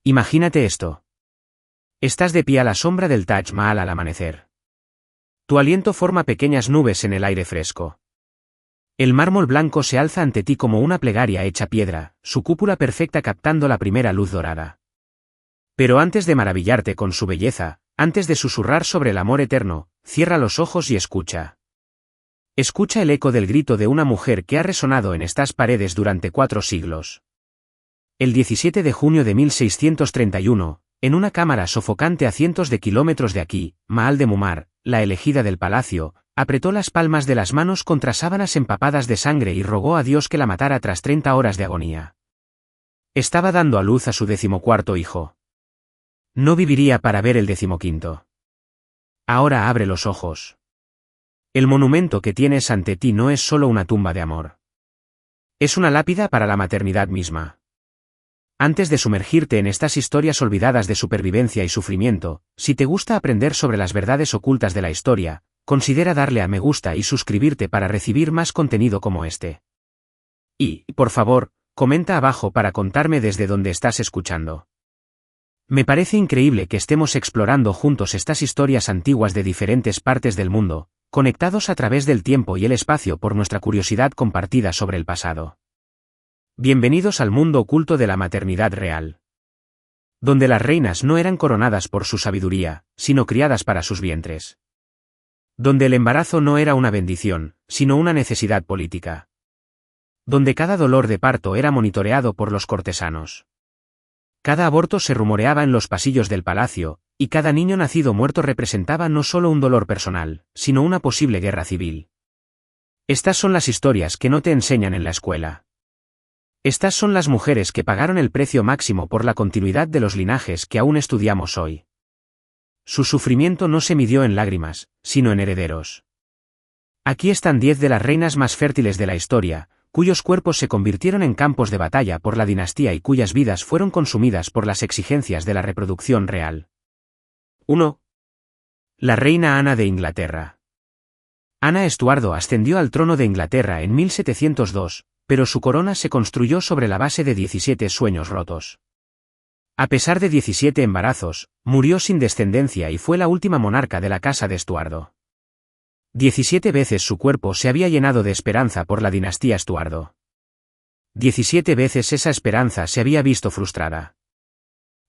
Imagínate esto. Estás de pie a la sombra del Taj Mahal al amanecer. Tu aliento forma pequeñas nubes en el aire fresco. El mármol blanco se alza ante ti como una plegaria hecha piedra, su cúpula perfecta captando la primera luz dorada. Pero antes de maravillarte con su belleza, antes de susurrar sobre el amor eterno, cierra los ojos y escucha. Escucha el eco del grito de una mujer que ha resonado en estas paredes durante 4 siglos. El 17 de junio de 1631, en una cámara sofocante a cientos de kilómetros de aquí, Mahal de Mumar, la elegida del palacio, apretó las palmas de las manos contra sábanas empapadas de sangre y rogó a Dios que la matara tras 30 horas de agonía. Estaba dando a luz a su 14º hijo. No viviría para ver el 15º. Ahora abre los ojos. El monumento que tienes ante ti no es solo una tumba de amor. Es una lápida para la maternidad misma. Antes de sumergirte en estas historias olvidadas de supervivencia y sufrimiento, si te gusta aprender sobre las verdades ocultas de la historia, considera darle a me gusta y suscribirte para recibir más contenido como este. Y, por favor, comenta abajo para contarme desde dónde estás escuchando. Me parece increíble que estemos explorando juntos estas historias antiguas de diferentes partes del mundo, conectados a través del tiempo y el espacio por nuestra curiosidad compartida sobre el pasado. Bienvenidos al mundo oculto de la maternidad real. Donde las reinas no eran coronadas por su sabiduría, sino criadas para sus vientres. Donde el embarazo no era una bendición, sino una necesidad política. Donde cada dolor de parto era monitoreado por los cortesanos. Cada aborto se rumoreaba en los pasillos del palacio, y cada niño nacido muerto representaba no solo un dolor personal, sino una posible guerra civil. Estas son las historias que no te enseñan en la escuela. Estas son las mujeres que pagaron el precio máximo por la continuidad de los linajes que aún estudiamos hoy. Su sufrimiento no se midió en lágrimas, sino en herederos. Aquí están 10 de las reinas más fértiles de la historia, cuyos cuerpos se convirtieron en campos de batalla por la dinastía y cuyas vidas fueron consumidas por las exigencias de la reproducción real. 1. La reina Ana de Inglaterra. Ana Estuardo ascendió al trono de Inglaterra en 1702, pero su corona se construyó sobre la base de 17 sueños rotos. A pesar de 17 embarazos, murió sin descendencia y fue la última monarca de la casa de Estuardo. 17 veces su cuerpo se había llenado de esperanza por la dinastía Estuardo. 17 veces esa esperanza se había visto frustrada.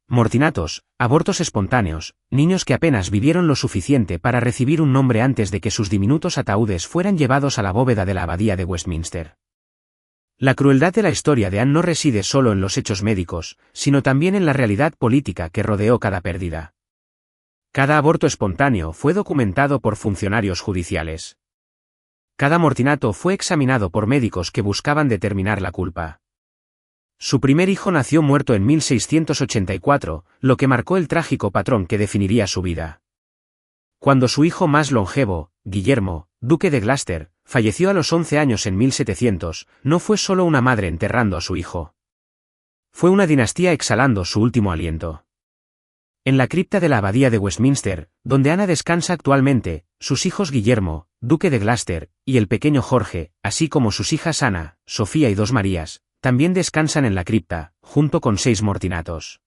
Mortinatos, abortos espontáneos, niños que apenas vivieron lo suficiente para recibir un nombre antes de que sus diminutos ataúdes fueran llevados a la bóveda de la abadía de Westminster. La crueldad de la historia de Anne no reside solo en los hechos médicos, sino también en la realidad política que rodeó cada pérdida. Cada aborto espontáneo fue documentado por funcionarios judiciales. Cada mortinato fue examinado por médicos que buscaban determinar la culpa. Su primer hijo nació muerto en 1684, lo que marcó el trágico patrón que definiría su vida. Cuando su hijo más longevo, Guillermo, duque de Gloucester, falleció a los 11 años en 1700, no fue solo una madre enterrando a su hijo. Fue una dinastía exhalando su último aliento. En la cripta de la abadía de Westminster, donde Ana descansa actualmente, sus hijos Guillermo, duque de Gloucester, y el pequeño Jorge, así como sus hijas Ana, Sofía y 2 Marías, también descansan en la cripta, junto con 6 mortinatos.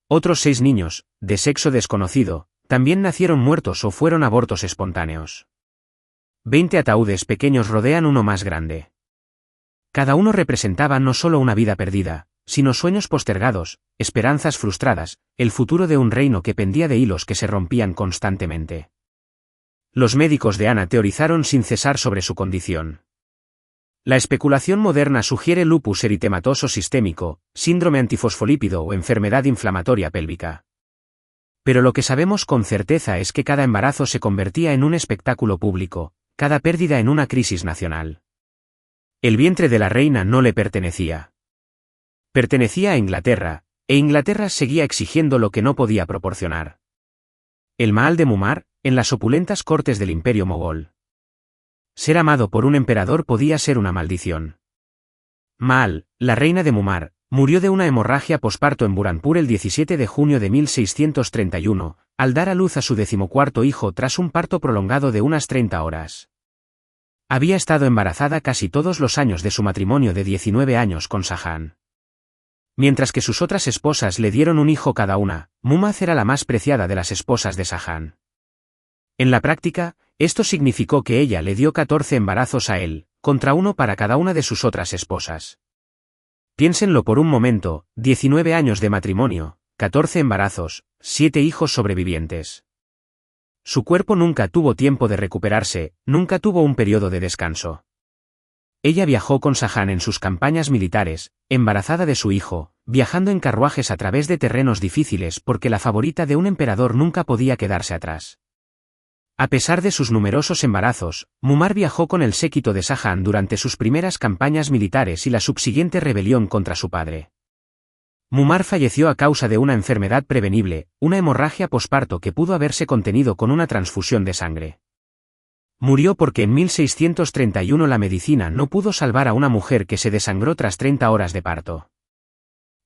Otros 6 niños, de sexo desconocido, también nacieron muertos o fueron abortos espontáneos. 20 ataúdes pequeños rodean uno más grande. Cada uno representaba no solo una vida perdida, sino sueños postergados, esperanzas frustradas, el futuro de un reino que pendía de hilos que se rompían constantemente. Los médicos de Ana teorizaron sin cesar sobre su condición. La especulación moderna sugiere lupus eritematoso sistémico, síndrome antifosfolípido o enfermedad inflamatoria pélvica. Pero lo que sabemos con certeza es que cada embarazo se convertía en un espectáculo público, cada pérdida en una crisis nacional. El vientre de la reina no le pertenecía. Pertenecía a Inglaterra, e Inglaterra seguía exigiendo lo que no podía proporcionar. El Mahal de Mumar, en las opulentas cortes del Imperio Mogol. Ser amado por un emperador podía ser una maldición. Mahal, la reina de Mumar, murió de una hemorragia posparto en Burhanpur el 17 de junio de 1631, al dar a luz a su 14º hijo tras un parto prolongado de unas 30 horas. Había estado embarazada casi todos los años de su matrimonio de 19 años con Shah Jahan. Mientras que sus otras esposas le dieron un hijo cada una, Mumaz era la más preciada de las esposas de Shahjahán. En la práctica, esto significó que ella le dio 14 embarazos a él, contra uno para cada una de sus otras esposas. Piénsenlo por un momento, 19 años de matrimonio, 14 embarazos, 7 hijos sobrevivientes. Su cuerpo nunca tuvo tiempo de recuperarse, nunca tuvo un periodo de descanso. Ella viajó con Shahjahán en sus campañas militares, embarazada de su hijo, viajando en carruajes a través de terrenos difíciles porque la favorita de un emperador nunca podía quedarse atrás. A pesar de sus numerosos embarazos, Mumar viajó con el séquito de Shahjahán durante sus primeras campañas militares y la subsiguiente rebelión contra su padre. Mumar falleció a causa de una enfermedad prevenible, una hemorragia posparto que pudo haberse contenido con una transfusión de sangre. Murió porque en 1631 la medicina no pudo salvar a una mujer que se desangró tras 30 horas de parto.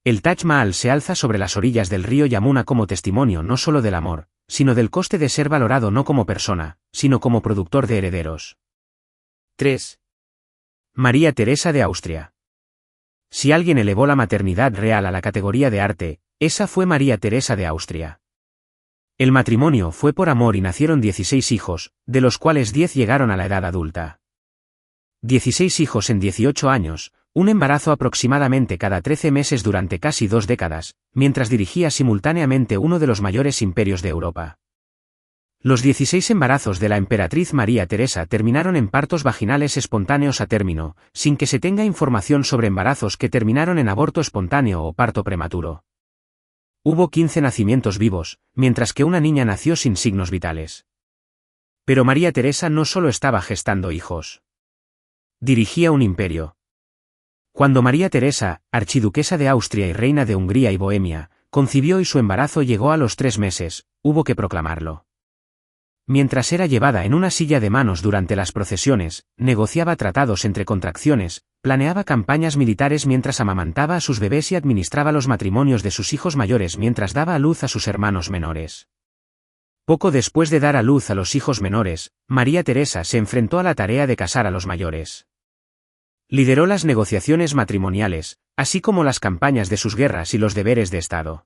El Taj Mahal se alza sobre las orillas del río Yamuna como testimonio no solo del amor, sino del coste de ser valorado no como persona, sino como productor de herederos. 3. María Teresa de Austria. Si alguien elevó la maternidad real a la categoría de arte, esa fue María Teresa de Austria. El matrimonio fue por amor y nacieron 16 hijos, de los cuales 10 llegaron a la edad adulta. 16 hijos en 18 años, un embarazo aproximadamente cada 13 meses durante casi 2 décadas, mientras dirigía simultáneamente uno de los mayores imperios de Europa. Los 16 embarazos de la emperatriz María Teresa terminaron en partos vaginales espontáneos a término, sin que se tenga información sobre embarazos que terminaron en aborto espontáneo o parto prematuro. Hubo 15 nacimientos vivos, mientras que una niña nació sin signos vitales. Pero María Teresa no solo estaba gestando hijos. Dirigía un imperio. Cuando María Teresa, archiduquesa de Austria y reina de Hungría y Bohemia, concibió y su embarazo llegó a los 3 meses, hubo que proclamarlo. Mientras era llevada en una silla de manos durante las procesiones, negociaba tratados entre contracciones, planeaba campañas militares mientras amamantaba a sus bebés y administraba los matrimonios de sus hijos mayores mientras daba a luz a sus hermanos menores. Poco después de dar a luz a los hijos menores, María Teresa se enfrentó a la tarea de casar a los mayores. Lideró las negociaciones matrimoniales, así como las campañas de sus guerras y los deberes de Estado.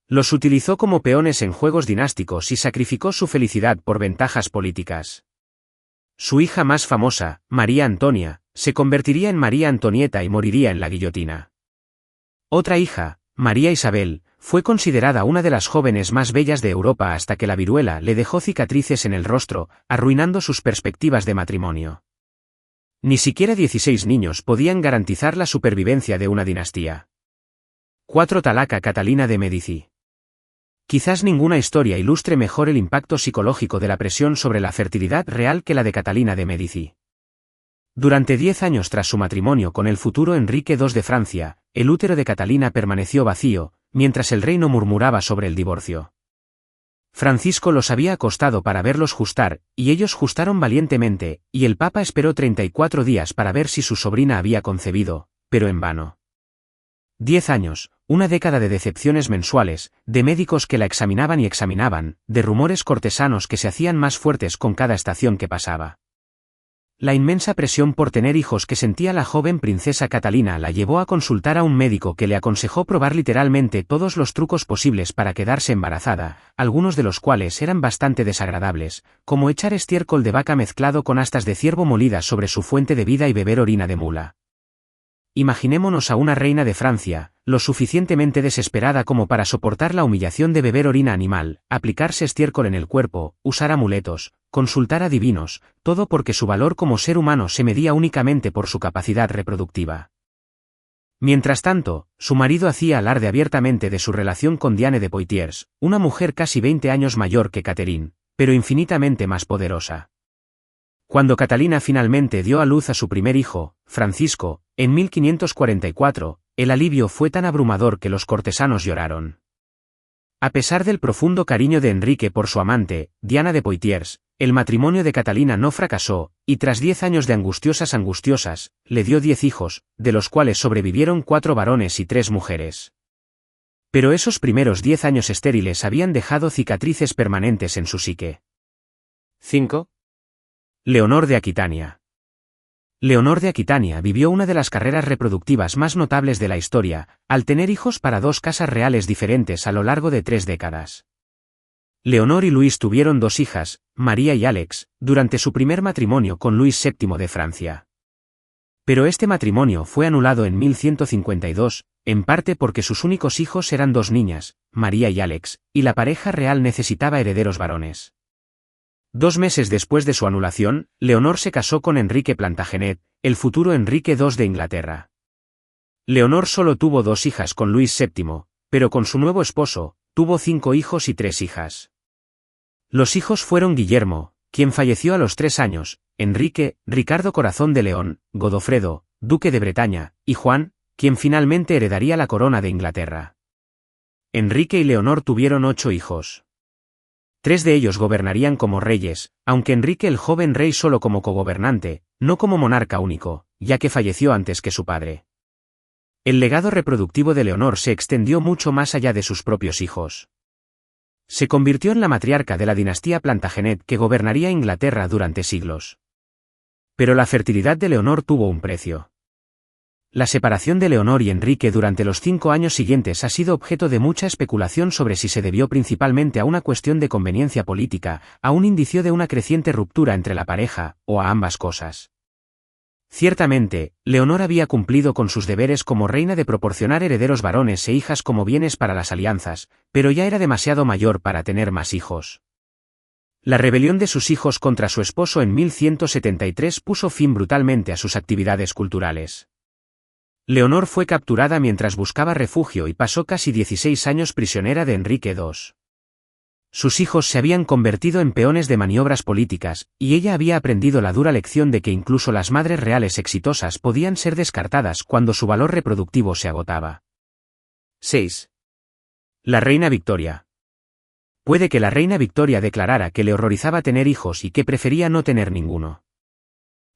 Los utilizó como peones en juegos dinásticos y sacrificó su felicidad por ventajas políticas. Su hija más famosa, María Antonia, se convertiría en María Antonieta y moriría en la guillotina. Otra hija, María Isabel, fue considerada una de las jóvenes más bellas de Europa hasta que la viruela le dejó cicatrices en el rostro, arruinando sus perspectivas de matrimonio. Ni siquiera 16 niños podían garantizar la supervivencia de una dinastía. 4. Talaca Catalina de Medici. Quizás ninguna historia ilustre mejor el impacto psicológico de la presión sobre la fertilidad real que la de Catalina de Medici. Durante 10 años tras su matrimonio con el futuro Enrique II de Francia, el útero de Catalina permaneció vacío, mientras el reino murmuraba sobre el divorcio. Francisco los había acostado para verlos justar, y ellos justaron valientemente, y el Papa esperó 34 días para ver si su sobrina había concebido, pero en vano. 10 años, una década de decepciones mensuales, de médicos que la examinaban y examinaban, de rumores cortesanos que se hacían más fuertes con cada estación que pasaba. La inmensa presión por tener hijos que sentía la joven princesa Catalina la llevó a consultar a un médico que le aconsejó probar literalmente todos los trucos posibles para quedarse embarazada, algunos de los cuales eran bastante desagradables, como echar estiércol de vaca mezclado con astas de ciervo molidas sobre su fuente de vida y beber orina de mula. Imaginémonos a una reina de Francia, lo suficientemente desesperada como para soportar la humillación de beber orina animal, aplicarse estiércol en el cuerpo, usar amuletos, consultar a divinos, todo porque su valor como ser humano se medía únicamente por su capacidad reproductiva. Mientras tanto, su marido hacía alarde abiertamente de su relación con Diane de Poitiers, una mujer casi 20 años mayor que Catherine, pero infinitamente más poderosa. Cuando Catalina finalmente dio a luz a su primer hijo, Francisco, en 1544, el alivio fue tan abrumador que los cortesanos lloraron. A pesar del profundo cariño de Enrique por su amante, Diana de Poitiers, el matrimonio de Catalina no fracasó, y tras 10 años de angustiosas, le dio 10 hijos, de los cuales sobrevivieron 4 varones y 3 mujeres. Pero esos primeros 10 años estériles habían dejado cicatrices permanentes en su psique. 5. Leonor de Aquitania. Leonor de Aquitania vivió una de las carreras reproductivas más notables de la historia, al tener hijos para dos casas reales diferentes a lo largo de 3 décadas. Leonor y Luis tuvieron 2 hijas, María y Alex, durante su primer matrimonio con Luis VII de Francia. Pero este matrimonio fue anulado en 1152, en parte porque sus únicos hijos eran 2 niñas, María y Alex, y la pareja real necesitaba herederos varones. 2 meses después de su anulación, Leonor se casó con Enrique Plantagenet, el futuro Enrique II de Inglaterra. Leonor solo tuvo 2 hijas con Luis VII, pero con su nuevo esposo, tuvo 5 hijos y 3 hijas. Los hijos fueron Guillermo, quien falleció a los 3 años, Enrique, Ricardo Corazón de León, Godofredo, duque de Bretaña, y Juan, quien finalmente heredaría la corona de Inglaterra. Enrique y Leonor tuvieron 8 hijos. 3 de ellos gobernarían como reyes, aunque Enrique el joven rey solo como cogobernante, no como monarca único, ya que falleció antes que su padre. El legado reproductivo de Leonor se extendió mucho más allá de sus propios hijos. Se convirtió en la matriarca de la dinastía Plantagenet que gobernaría Inglaterra durante siglos. Pero la fertilidad de Leonor tuvo un precio. La separación de Leonor y Enrique durante los 5 años siguientes ha sido objeto de mucha especulación sobre si se debió principalmente a una cuestión de conveniencia política, a un indicio de una creciente ruptura entre la pareja, o a ambas cosas. Ciertamente, Leonor había cumplido con sus deberes como reina de proporcionar herederos varones e hijas como bienes para las alianzas, pero ya era demasiado mayor para tener más hijos. La rebelión de sus hijos contra su esposo en 1173 puso fin brutalmente a sus actividades culturales. Leonor fue capturada mientras buscaba refugio y pasó casi 16 años prisionera de Enrique II. Sus hijos se habían convertido en peones de maniobras políticas, y ella había aprendido la dura lección de que incluso las madres reales exitosas podían ser descartadas cuando su valor reproductivo se agotaba. 6. La reina Victoria. Puede que la reina Victoria declarara que le horrorizaba tener hijos y que prefería no tener ninguno.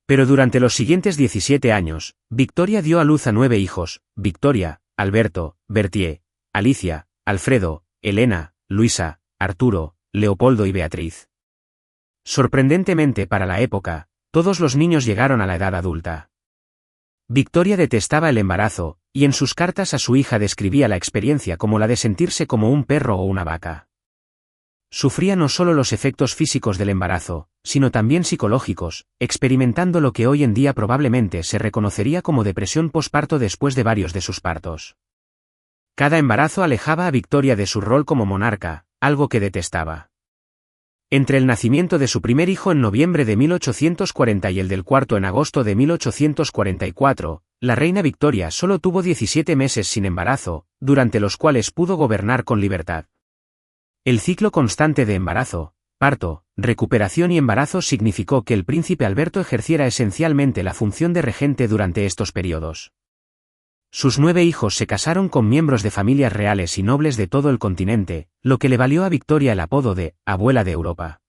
Pero durante los siguientes 17 años, Victoria dio a luz a 9 hijos: Victoria, Alberto, Bertie, Alicia, Alfredo, Elena, Luisa, Arturo, Leopoldo y Beatriz. Sorprendentemente para la época, todos los niños llegaron a la edad adulta. Victoria detestaba el embarazo, y en sus cartas a su hija describía la experiencia como la de sentirse como un perro o una vaca. Sufría no solo los efectos físicos del embarazo, sino también psicológicos, experimentando lo que hoy en día probablemente se reconocería como depresión posparto después de varios de sus partos. Cada embarazo alejaba a Victoria de su rol como monarca, algo que detestaba. Entre el nacimiento de su primer hijo en noviembre de 1840 y el del cuarto en agosto de 1844, la reina Victoria solo tuvo 17 meses sin embarazo, durante los cuales pudo gobernar con libertad. El ciclo constante de embarazo, parto, recuperación y embarazo significó que el príncipe Alberto ejerciera esencialmente la función de regente durante estos periodos. Sus 9 hijos se casaron con miembros de familias reales y nobles de todo el continente, lo que le valió a Victoria el apodo de «Abuela de Europa».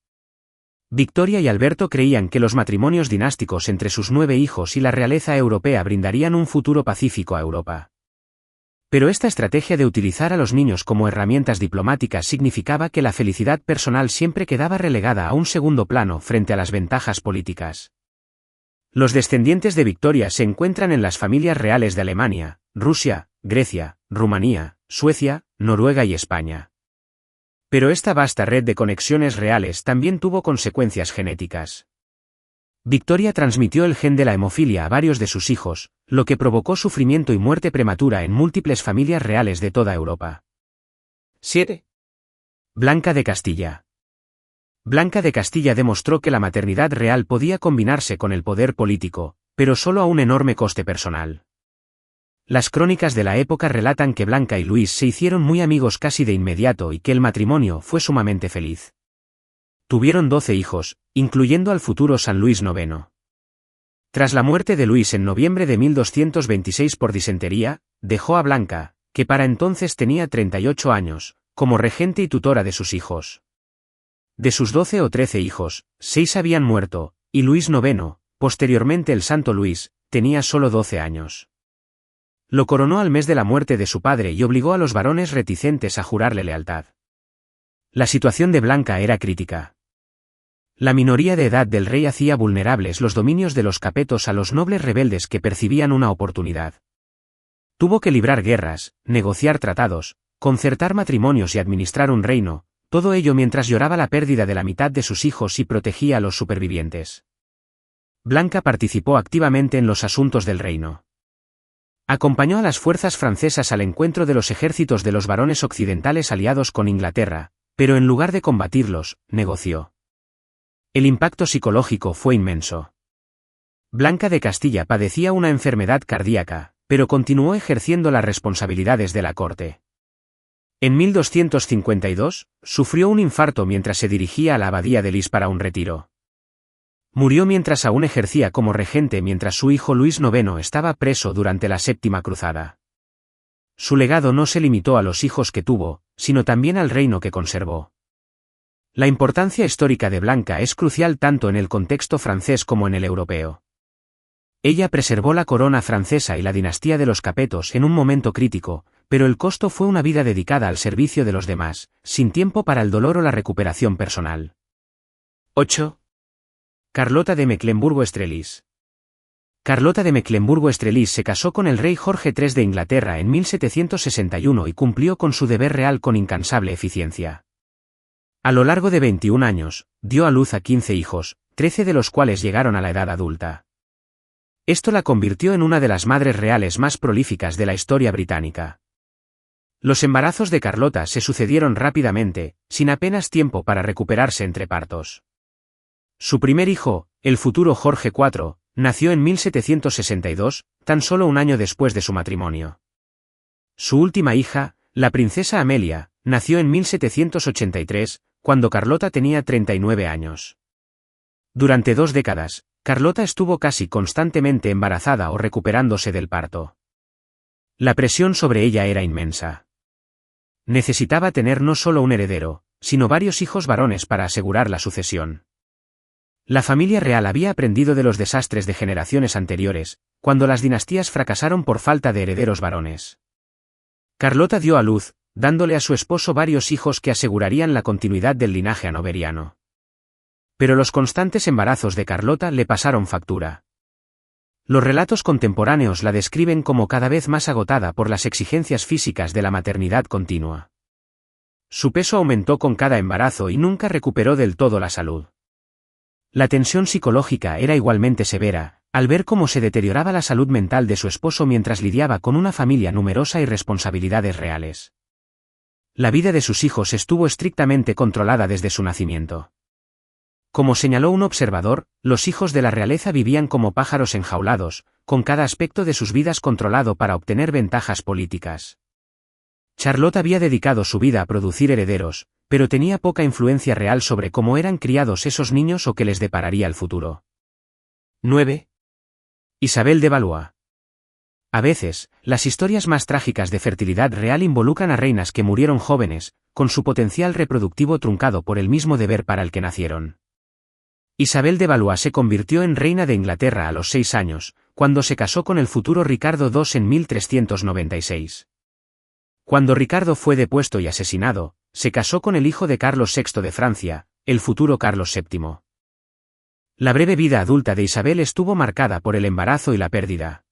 Victoria y Alberto creían que los matrimonios dinásticos entre sus 9 hijos y la realeza europea brindarían un futuro pacífico a Europa. Pero esta estrategia de utilizar a los niños como herramientas diplomáticas significaba que la felicidad personal siempre quedaba relegada a un segundo plano frente a las ventajas políticas. Los descendientes de Victoria se encuentran en las familias reales de Alemania, Rusia, Grecia, Rumanía, Suecia, Noruega y España. Pero esta vasta red de conexiones reales también tuvo consecuencias genéticas. Victoria transmitió el gen de la hemofilia a varios de sus hijos, lo que provocó sufrimiento y muerte prematura en múltiples familias reales de toda Europa. 7. Blanca de Castilla. Blanca de Castilla demostró que la maternidad real podía combinarse con el poder político, pero solo a un enorme coste personal. Las crónicas de la época relatan que Blanca y Luis se hicieron muy amigos casi de inmediato y que el matrimonio fue sumamente feliz. Tuvieron 12 hijos, incluyendo al futuro San Luis IX. Tras la muerte de Luis en noviembre de 1226 por disentería, dejó a Blanca, que para entonces tenía 38 años, como regente y tutora de sus hijos. De sus 12 o 13 hijos, 6 habían muerto, y Luis IX, posteriormente el Santo Luis, tenía solo 12 años. Lo coronó al mes de la muerte de su padre y obligó a los varones reticentes a jurarle lealtad. La situación de Blanca era crítica. La minoría de edad del rey hacía vulnerables los dominios de los Capetos a los nobles rebeldes que percibían una oportunidad. Tuvo que librar guerras, negociar tratados, concertar matrimonios y administrar un reino, todo ello mientras lloraba la pérdida de la mitad de sus hijos y protegía a los supervivientes. Blanca participó activamente en los asuntos del reino. Acompañó a las fuerzas francesas al encuentro de los ejércitos de los varones occidentales aliados con Inglaterra, pero en lugar de combatirlos, negoció. El impacto psicológico fue inmenso. Blanca de Castilla padecía una enfermedad cardíaca, pero continuó ejerciendo las responsabilidades de la corte. En 1252, sufrió un infarto mientras se dirigía a la abadía de Lis para un retiro. Murió mientras aún ejercía como regente mientras su hijo Luis IX estaba preso durante la Séptima Cruzada. Su legado no se limitó a los hijos que tuvo, sino también al reino que conservó. La importancia histórica de Blanca es crucial tanto en el contexto francés como en el europeo. Ella preservó la corona francesa y la dinastía de los Capetos en un momento crítico, pero el costo fue una vida dedicada al servicio de los demás, sin tiempo para el dolor o la recuperación personal. 8. Carlota de Mecklemburgo-Strelitz. Carlota de Mecklemburgo-Strelitz se casó con el rey Jorge III de Inglaterra en 1761 y cumplió con su deber real con incansable eficiencia. A lo largo de 21 años, dio a luz a 15 hijos, 13 de los cuales llegaron a la edad adulta. Esto la convirtió en una de las madres reales más prolíficas de la historia británica. Los embarazos de Carlota se sucedieron rápidamente, sin apenas tiempo para recuperarse entre partos. Su primer hijo, el futuro Jorge IV, nació en 1762, tan solo un año después de su matrimonio. Su última hija, la princesa Amelia, nació en 1783, cuando Carlota tenía 39 años. Durante 2 décadas, Carlota estuvo casi constantemente embarazada o recuperándose del parto. La presión sobre ella era inmensa. Necesitaba tener no solo un heredero, sino varios hijos varones para asegurar la sucesión. La familia real había aprendido de los desastres de generaciones anteriores, cuando las dinastías fracasaron por falta de herederos varones. Carlota dio a luz, dándole a su esposo varios hijos que asegurarían la continuidad del linaje hanoveriano. Pero los constantes embarazos de Carlota le pasaron factura. Los relatos contemporáneos la describen como cada vez más agotada por las exigencias físicas de la maternidad continua. Su peso aumentó con cada embarazo y nunca recuperó del todo la salud. La tensión psicológica era igualmente severa, al ver cómo se deterioraba la salud mental de su esposo mientras lidiaba con una familia numerosa y responsabilidades reales. La vida de sus hijos estuvo estrictamente controlada desde su nacimiento. Como señaló un observador, los hijos de la realeza vivían como pájaros enjaulados, con cada aspecto de sus vidas controlado para obtener ventajas políticas. Charlotte había dedicado su vida a producir herederos, pero tenía poca influencia real sobre cómo eran criados esos niños o qué les depararía el futuro. 9. Isabel de Valois. A veces, las historias más trágicas de fertilidad real involucran a reinas que murieron jóvenes, con su potencial reproductivo truncado por el mismo deber para el que nacieron. Isabel de Valois se convirtió en reina de Inglaterra a los 6 años, cuando se casó con el futuro Ricardo II en 1396. Cuando Ricardo fue depuesto y asesinado, se casó con el hijo de Carlos VI de Francia, el futuro Carlos VII. La breve vida adulta de Isabel estuvo marcada por el embarazo y la pérdida.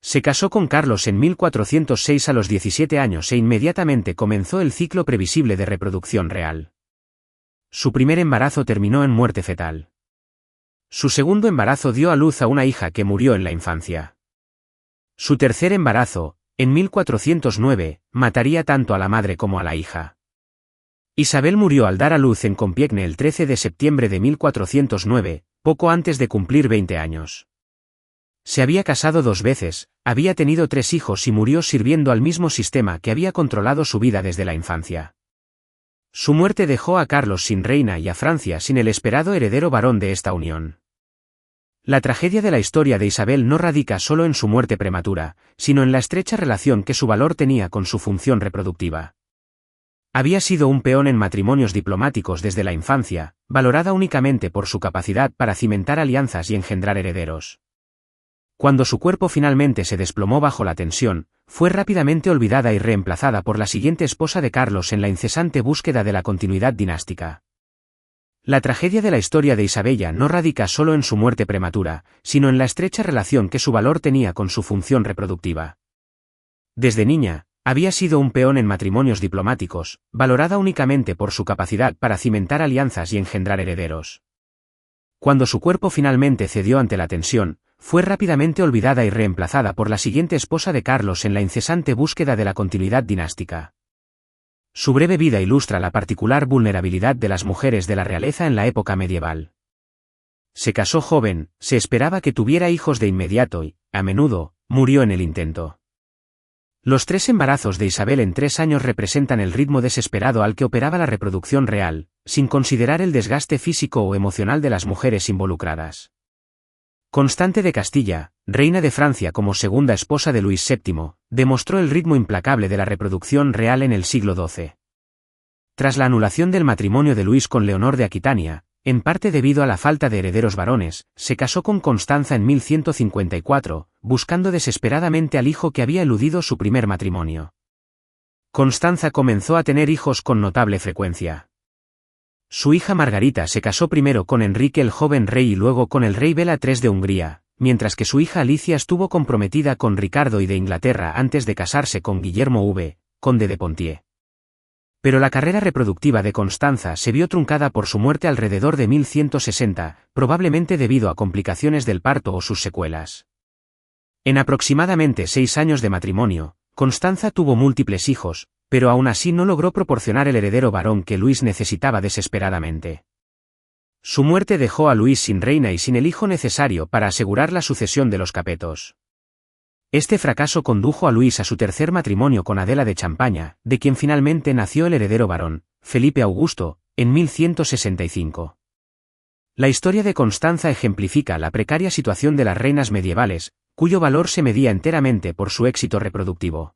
Se casó con Carlos en 1406 a los 17 años e inmediatamente comenzó el ciclo previsible de reproducción real. Su primer embarazo terminó en muerte fetal. Su segundo embarazo dio a luz a una hija que murió en la infancia. Su tercer embarazo, en 1409, mataría tanto a la madre como a la hija. Isabel murió al dar a luz en Compiègne el 13 de septiembre de 1409, poco antes de cumplir 20 años. Se había casado 2 veces, había tenido 3 hijos y murió sirviendo al mismo sistema que había controlado su vida desde la infancia. Su muerte dejó a Carlos sin reina y a Francia sin el esperado heredero varón de esta unión. La tragedia de la historia de Isabel no radica solo en su muerte prematura, sino en la estrecha relación que su valor tenía con su función reproductiva. Había sido un peón en matrimonios diplomáticos desde la infancia, valorada únicamente por su capacidad para cimentar alianzas y engendrar herederos. Cuando su cuerpo finalmente se desplomó bajo la tensión, fue rápidamente olvidada y reemplazada por la siguiente esposa de Carlos en la incesante búsqueda de la continuidad dinástica. La tragedia de la historia de Isabella no radica solo en su muerte prematura, sino en la estrecha relación que su valor tenía con su función reproductiva. Desde niña, había sido un peón en matrimonios diplomáticos, valorada únicamente por su capacidad para cimentar alianzas y engendrar herederos. Cuando su cuerpo finalmente cedió ante la tensión, fue rápidamente olvidada y reemplazada por la siguiente esposa de Carlos en la incesante búsqueda de la continuidad dinástica. Su breve vida ilustra la particular vulnerabilidad de las mujeres de la realeza en la época medieval. Se casó joven, se esperaba que tuviera hijos de inmediato y, a menudo, murió en el intento. Los 3 embarazos de Isabel en 3 años representan el ritmo desesperado al que operaba la reproducción real, sin considerar el desgaste físico o emocional de las mujeres involucradas. Constante de Castilla, reina de Francia como segunda esposa de Luis VII, demostró el ritmo implacable de la reproducción real en el siglo XII. Tras la anulación del matrimonio de Luis con Leonor de Aquitania, en parte debido a la falta de herederos varones, se casó con Constanza en 1154, buscando desesperadamente al hijo que había eludido su primer matrimonio. Constanza comenzó a tener hijos con notable frecuencia. Su hija Margarita se casó primero con Enrique el joven rey y luego con el rey Bela III de Hungría, mientras que su hija Alicia estuvo comprometida con Ricardo I de Inglaterra antes de casarse con Guillermo V, conde de Poitiers. Pero la carrera reproductiva de Constanza se vio truncada por su muerte alrededor de 1160, probablemente debido a complicaciones del parto o sus secuelas. En aproximadamente 6 años de matrimonio, Constanza tuvo múltiples hijos, pero aún así no logró proporcionar el heredero varón que Luis necesitaba desesperadamente. Su muerte dejó a Luis sin reina y sin el hijo necesario para asegurar la sucesión de los Capetos. Este fracaso condujo a Luis a su tercer matrimonio con Adela de Champaña, de quien finalmente nació el heredero varón, Felipe Augusto, en 1165. La historia de Constanza ejemplifica la precaria situación de las reinas medievales, cuyo valor se medía enteramente por su éxito reproductivo.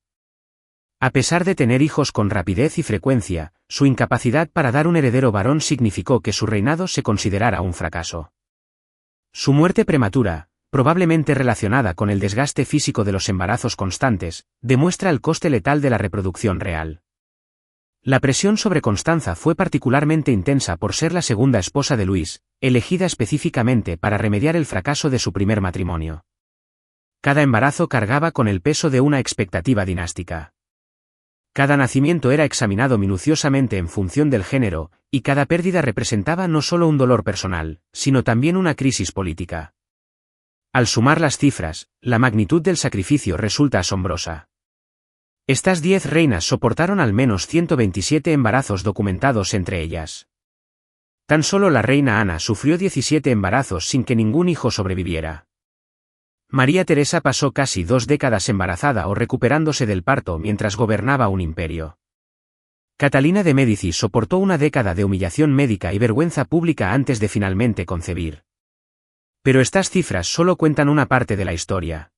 A pesar de tener hijos con rapidez y frecuencia, su incapacidad para dar un heredero varón significó que su reinado se considerara un fracaso. Su muerte prematura, probablemente relacionada con el desgaste físico de los embarazos constantes, demuestra el coste letal de la reproducción real. La presión sobre Constanza fue particularmente intensa por ser la segunda esposa de Luis, elegida específicamente para remediar el fracaso de su primer matrimonio. Cada embarazo cargaba con el peso de una expectativa dinástica. Cada nacimiento era examinado minuciosamente en función del género, y cada pérdida representaba no solo un dolor personal, sino también una crisis política. Al sumar las cifras, la magnitud del sacrificio resulta asombrosa. Estas 10 reinas soportaron al menos 127 embarazos documentados entre ellas. Tan solo la reina Ana sufrió 17 embarazos sin que ningún hijo sobreviviera. María Teresa pasó casi 2 décadas embarazada o recuperándose del parto mientras gobernaba un imperio. Catalina de Médicis soportó una década de humillación médica y vergüenza pública antes de finalmente concebir. Pero estas cifras solo cuentan una parte de la historia.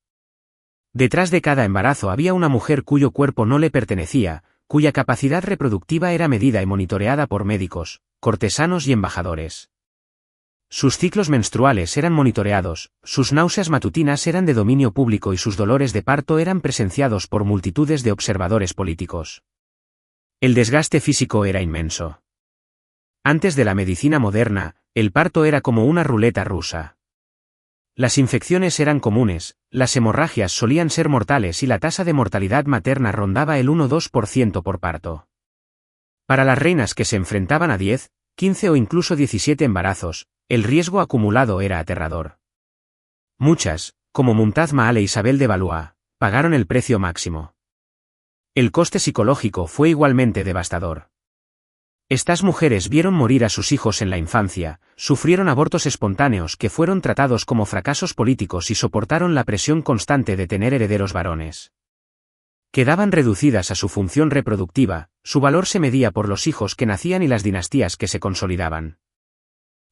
Detrás de cada embarazo había una mujer cuyo cuerpo no le pertenecía, cuya capacidad reproductiva era medida y monitoreada por médicos, cortesanos y embajadores. Sus ciclos menstruales eran monitoreados, sus náuseas matutinas eran de dominio público y sus dolores de parto eran presenciados por multitudes de observadores políticos. El desgaste físico era inmenso. Antes de la medicina moderna, el parto era como una ruleta rusa. Las infecciones eran comunes, las hemorragias solían ser mortales y la tasa de mortalidad materna rondaba el 1-2% por parto. Para las reinas que se enfrentaban a 10, 15 o incluso 17 embarazos, el riesgo acumulado era aterrador. Muchas, como Mumtaz Mahal e Isabel de Valois, pagaron el precio máximo. El coste psicológico fue igualmente devastador. Estas mujeres vieron morir a sus hijos en la infancia, sufrieron abortos espontáneos que fueron tratados como fracasos políticos y soportaron la presión constante de tener herederos varones. Quedaban reducidas a su función reproductiva, su valor se medía por los hijos que nacían y las dinastías que se consolidaban.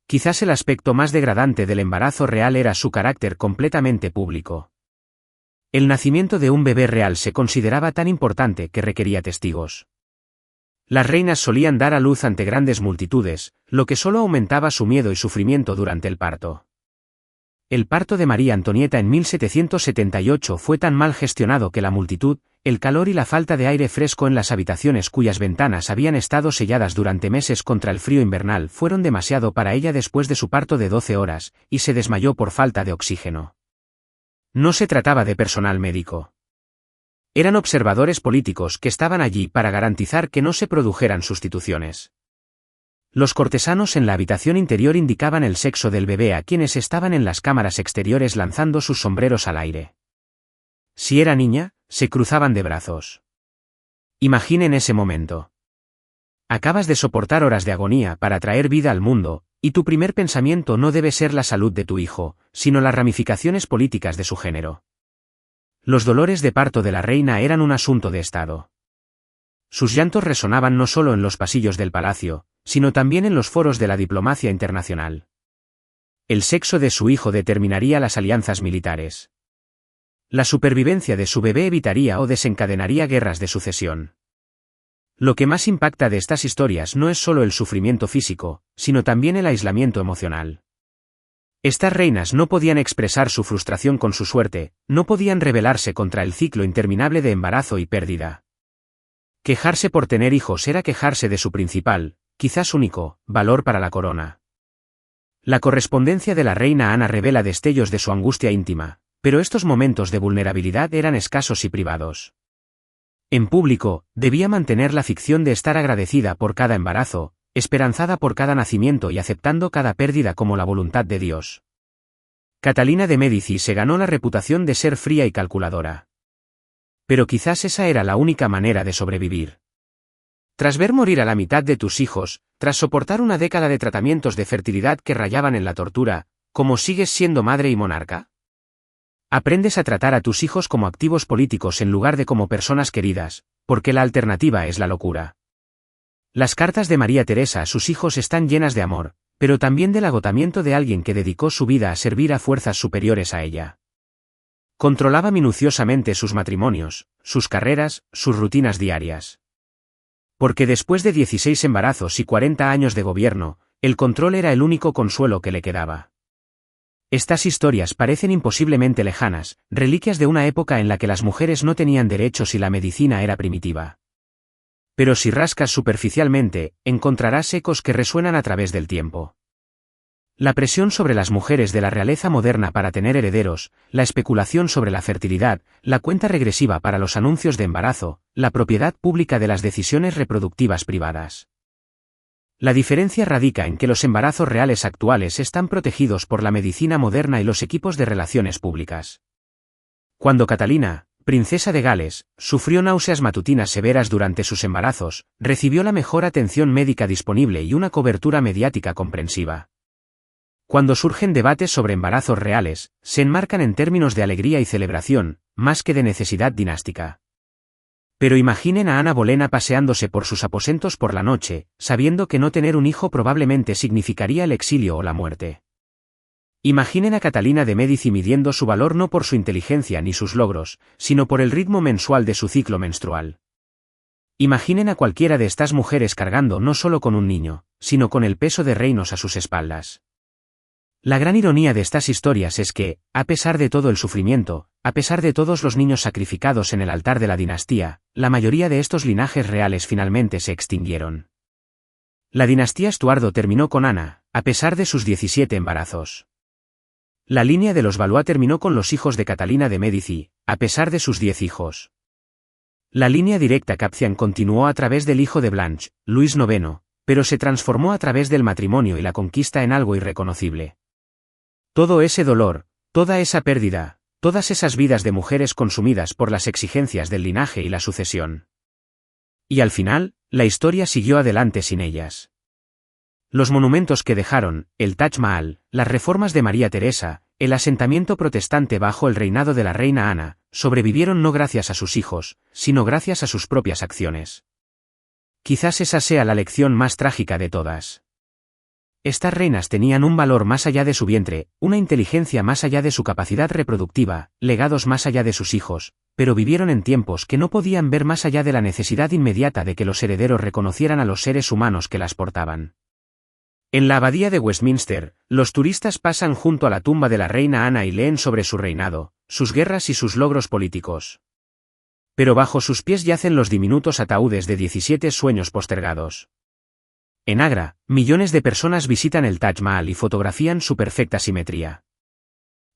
Quizás el aspecto más degradante del embarazo real era su carácter completamente público. El nacimiento de un bebé real se consideraba tan importante que requería testigos. Las reinas solían dar a luz ante grandes multitudes, lo que solo aumentaba su miedo y sufrimiento durante el parto. El parto de María Antonieta en 1778 fue tan mal gestionado que la multitud, el calor y la falta de aire fresco en las habitaciones cuyas ventanas habían estado selladas durante meses contra el frío invernal fueron demasiado para ella después de su parto de 12 horas, y se desmayó por falta de oxígeno. No se trataba de personal médico. Eran observadores políticos que estaban allí para garantizar que no se produjeran sustituciones. Los cortesanos en la habitación interior indicaban el sexo del bebé a quienes estaban en las cámaras exteriores lanzando sus sombreros al aire. Si era niña, se cruzaban de brazos. Imaginen ese momento. Acabas de soportar horas de agonía para traer vida al mundo, y tu primer pensamiento no debe ser la salud de tu hijo, sino las ramificaciones políticas de su género. Los dolores de parto de la reina eran un asunto de Estado. Sus llantos resonaban no solo en los pasillos del palacio, sino también en los foros de la diplomacia internacional. El sexo de su hijo determinaría las alianzas militares. La supervivencia de su bebé evitaría o desencadenaría guerras de sucesión. Lo que más impacta de estas historias no es solo el sufrimiento físico, sino también el aislamiento emocional. Estas reinas no podían expresar su frustración con su suerte, no podían rebelarse contra el ciclo interminable de embarazo y pérdida. Quejarse por tener hijos era quejarse de su principal, quizás único, valor para la corona. La correspondencia de la reina Ana revela destellos de su angustia íntima, pero estos momentos de vulnerabilidad eran escasos y privados. En público, debía mantener la ficción de estar agradecida por cada embarazo, esperanzada por cada nacimiento y aceptando cada pérdida como la voluntad de Dios. Catalina de Médici se ganó la reputación de ser fría y calculadora. Pero quizás esa era la única manera de sobrevivir. Tras ver morir a la mitad de tus hijos, tras soportar una década de tratamientos de fertilidad que rayaban en la tortura, ¿cómo sigues siendo madre y monarca? Aprendes a tratar a tus hijos como activos políticos en lugar de como personas queridas, porque la alternativa es la locura. Las cartas de María Teresa a sus hijos están llenas de amor, pero también del agotamiento de alguien que dedicó su vida a servir a fuerzas superiores a ella. Controlaba minuciosamente sus matrimonios, sus carreras, sus rutinas diarias. Porque después de 16 embarazos y 40 años de gobierno, el control era el único consuelo que le quedaba. Estas historias parecen imposiblemente lejanas, reliquias de una época en la que las mujeres no tenían derechos y la medicina era primitiva. Pero si rascas superficialmente, encontrarás ecos que resuenan a través del tiempo. La presión sobre las mujeres de la realeza moderna para tener herederos, la especulación sobre la fertilidad, la cuenta regresiva para los anuncios de embarazo, la propiedad pública de las decisiones reproductivas privadas. La diferencia radica en que los embarazos reales actuales están protegidos por la medicina moderna y los equipos de relaciones públicas. Cuando Catalina, princesa de Gales, sufrió náuseas matutinas severas durante sus embarazos, recibió la mejor atención médica disponible y una cobertura mediática comprensiva. Cuando surgen debates sobre embarazos reales, se enmarcan en términos de alegría y celebración, más que de necesidad dinástica. Pero imaginen a Ana Bolena paseándose por sus aposentos por la noche, sabiendo que no tener un hijo probablemente significaría el exilio o la muerte. Imaginen a Catalina de Médici midiendo su valor no por su inteligencia ni sus logros, sino por el ritmo mensual de su ciclo menstrual. Imaginen a cualquiera de estas mujeres cargando no solo con un niño, sino con el peso de reinos a sus espaldas. La gran ironía de estas historias es que, a pesar de todo el sufrimiento, a pesar de todos los niños sacrificados en el altar de la dinastía, la mayoría de estos linajes reales finalmente se extinguieron. La dinastía Estuardo terminó con Ana, a pesar de sus 17 embarazos. La línea de los Valois terminó con los hijos de Catalina de Médici, a pesar de sus 10 hijos. La línea directa Capzian continuó a través del hijo de Blanche, Luis IX, pero se transformó a través del matrimonio y la conquista en algo irreconocible. Todo ese dolor, toda esa pérdida, todas esas vidas de mujeres consumidas por las exigencias del linaje y la sucesión. Y al final, la historia siguió adelante sin ellas. Los monumentos que dejaron, el Taj Mahal, las reformas de María Teresa, el asentamiento protestante bajo el reinado de la reina Ana, sobrevivieron no gracias a sus hijos, sino gracias a sus propias acciones. Quizás esa sea la lección más trágica de todas. Estas reinas tenían un valor más allá de su vientre, una inteligencia más allá de su capacidad reproductiva, legados más allá de sus hijos, pero vivieron en tiempos que no podían ver más allá de la necesidad inmediata de que los herederos reconocieran a los seres humanos que las portaban. En la abadía de Westminster, los turistas pasan junto a la tumba de la reina Ana y leen sobre su reinado, sus guerras y sus logros políticos. Pero bajo sus pies yacen los diminutos ataúdes de 17 sueños postergados. En Agra, millones de personas visitan el Taj Mahal y fotografían su perfecta simetría.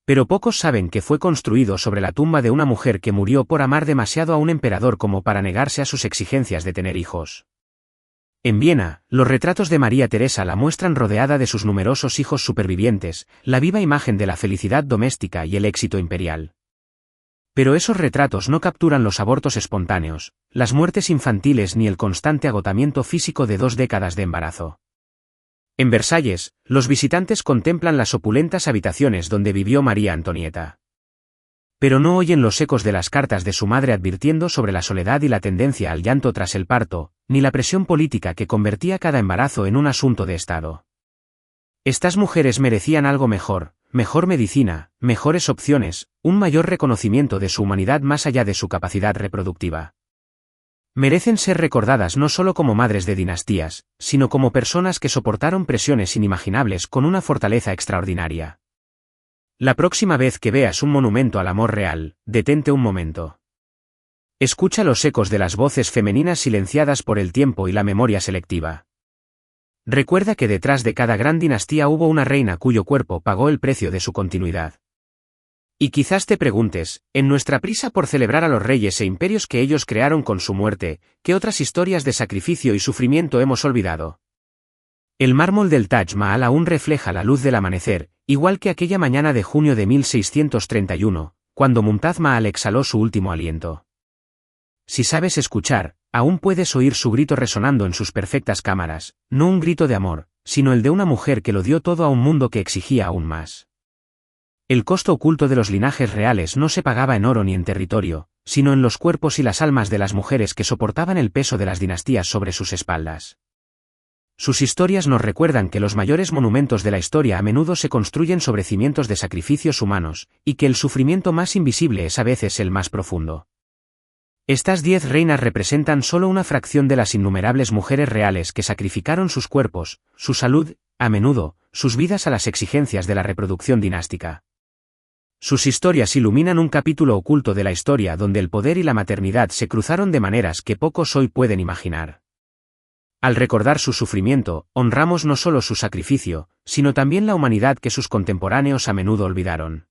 Pero pocos saben que fue construido sobre la tumba de una mujer que murió por amar demasiado a un emperador como para negarse a sus exigencias de tener hijos. En Viena, los retratos de María Teresa la muestran rodeada de sus numerosos hijos supervivientes, la viva imagen de la felicidad doméstica y el éxito imperial. Pero esos retratos no capturan los abortos espontáneos, las muertes infantiles ni el constante agotamiento físico de 2 décadas de embarazo. En Versalles, los visitantes contemplan las opulentas habitaciones donde vivió María Antonieta. Pero no oyen los ecos de las cartas de su madre advirtiendo sobre la soledad y la tendencia al llanto tras el parto, ni la presión política que convertía cada embarazo en un asunto de Estado. Estas mujeres merecían algo mejor, mejor medicina, mejores opciones, un mayor reconocimiento de su humanidad más allá de su capacidad reproductiva. Merecen ser recordadas no solo como madres de dinastías, sino como personas que soportaron presiones inimaginables con una fortaleza extraordinaria. La próxima vez que veas un monumento al amor real, detente un momento. Escucha los ecos de las voces femeninas silenciadas por el tiempo y la memoria selectiva. Recuerda que detrás de cada gran dinastía hubo una reina cuyo cuerpo pagó el precio de su continuidad. Y quizás te preguntes, en nuestra prisa por celebrar a los reyes e imperios que ellos crearon con su muerte, ¿qué otras historias de sacrificio y sufrimiento hemos olvidado? El mármol del Taj Mahal aún refleja la luz del amanecer, igual que aquella mañana de junio de 1631, cuando Mumtaz Mahal exhaló su último aliento. Si sabes escuchar, aún puedes oír su grito resonando en sus perfectas cámaras, no un grito de amor, sino el de una mujer que lo dio todo a un mundo que exigía aún más. El costo oculto de los linajes reales no se pagaba en oro ni en territorio, sino en los cuerpos y las almas de las mujeres que soportaban el peso de las dinastías sobre sus espaldas. Sus historias nos recuerdan que los mayores monumentos de la historia a menudo se construyen sobre cimientos de sacrificios humanos, y que el sufrimiento más invisible es a veces el más profundo. Estas 10 reinas representan solo una fracción de las innumerables mujeres reales que sacrificaron sus cuerpos, su salud, a menudo, sus vidas a las exigencias de la reproducción dinástica. Sus historias iluminan un capítulo oculto de la historia donde el poder y la maternidad se cruzaron de maneras que pocos hoy pueden imaginar. Al recordar su sufrimiento, honramos no solo su sacrificio, sino también la humanidad que sus contemporáneos a menudo olvidaron.